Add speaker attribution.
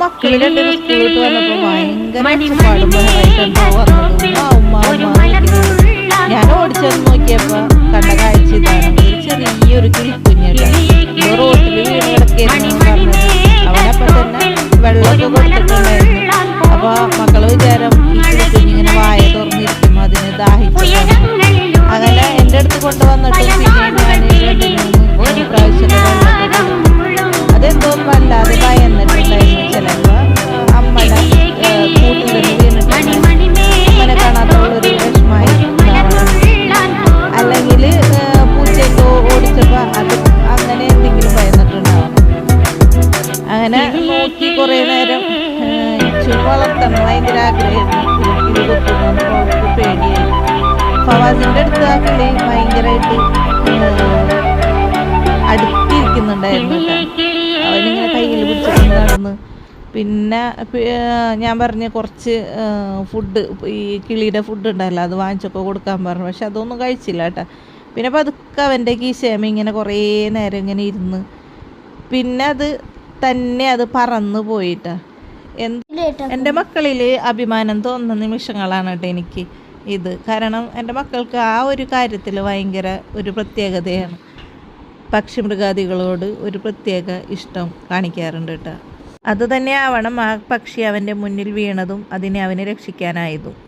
Speaker 1: മക്കള് രണ്ടുപേരും സ്കൂളിട്ട് വന്നപ്പോ ഭയങ്കര ഒച്ചപ്പാടും വന്നതും ഞാൻ ഓടിച്ചെന്ന് നോക്കിയപ്പോ കണ്ട കാഴ്ച ഇതാണ്. ഒരു ചെറിയൊരു കിളിക്കുഞ്ഞിട്ട് റോട്ടിൽ വീണ് കിടക്കുന്നു പറഞ്ഞത്. അവനപ്പം തന്നെ വെള്ളമൊക്കെ കൊടുത്തിട്ടുണ്ടായിരുന്നു. അപ്പൊ മക്കള് വിചാരം ഈ കിളിക്കുഞ്ഞിങ്ങനെ വായ തുറന്നിരിക്കും, അതിന് ദാഹിച്ചു. അങ്ങനെ എൻ്റെ അടുത്ത് കൊണ്ടുവന്നിട്ട് പിന്നെ ഞാൻ 2-3 പ്രാവശ്യം അതെന്തോന്നും അല്ലാതെ ഭയന്നിട്ടുണ്ടായിരുന്നു. ചിലപ്പോ അമ്മയുടെ കൂട്ടിൽ തന്നെ വീണിട്ടുണ്ടായിരുന്നു. അമ്മനെ കാണാത്തുള്ളൊരു വിഷമായി അല്ലെങ്കിൽ പൂച്ചയൊക്കെ ഓടിച്ചപ്പോ അത് അങ്ങനെ എന്തെങ്കിലും ഭയന്നിട്ടുണ്ടാവും. അങ്ങനെ നോക്കി കുറേ നേരം വളർത്തണം ഭയങ്കര ആഗ്രഹമായിരുന്നു. കിളി കൊത്തുന്നു പേടിയായി. ഫവാസിന്റെ അടുത്ത് ആ കിളി ഭയങ്കരമായിട്ട് അടുത്തിരിക്കുന്നുണ്ടായിരുന്നു. അവനിങ്ങനെ കയ്യിൽ പിടിച്ചിട്ട് നടന്ന്. പിന്നെ ഞാൻ പറഞ്ഞ് കുറച്ച് ഫുഡ്, ഈ കിളിയുടെ ഫുഡ് ഉണ്ടല്ലോ, അത് വാങ്ങിച്ചൊക്കെ കൊടുക്കാൻ പറഞ്ഞു. പക്ഷെ അതൊന്നും കഴിച്ചില്ല കേട്ടോ. പിന്നെ പതുക്കെ അവൻ്റെ കീശേമ ഇങ്ങനെ കുറേ നേരം ഇങ്ങനെ ഇരുന്ന് പിന്നെ അത് തന്നെ അത് പറന്നു പോയിട്ടാ. എൻ്റെ മക്കളിൽ അഭിമാനം തോന്നുന്ന നിമിഷങ്ങളാണ് കേട്ടോ എനിക്ക് ഇത്. കാരണം എൻ്റെ മക്കൾക്ക് ആ ഒരു കാര്യത്തിൽ ഭയങ്കര ഒരു പ്രത്യേകതയാണ്. പക്ഷിമൃഗാദികളോട് ഒരു പ്രത്യേക ഇഷ്ടം കാണിക്കാറുണ്ട് കേട്ടോ. അത് തന്നെ ആവണം ആ പക്ഷി അവൻ്റെ മുന്നിൽ വീണതും അതിനെ അവനെ രക്ഷിക്കാനായതും.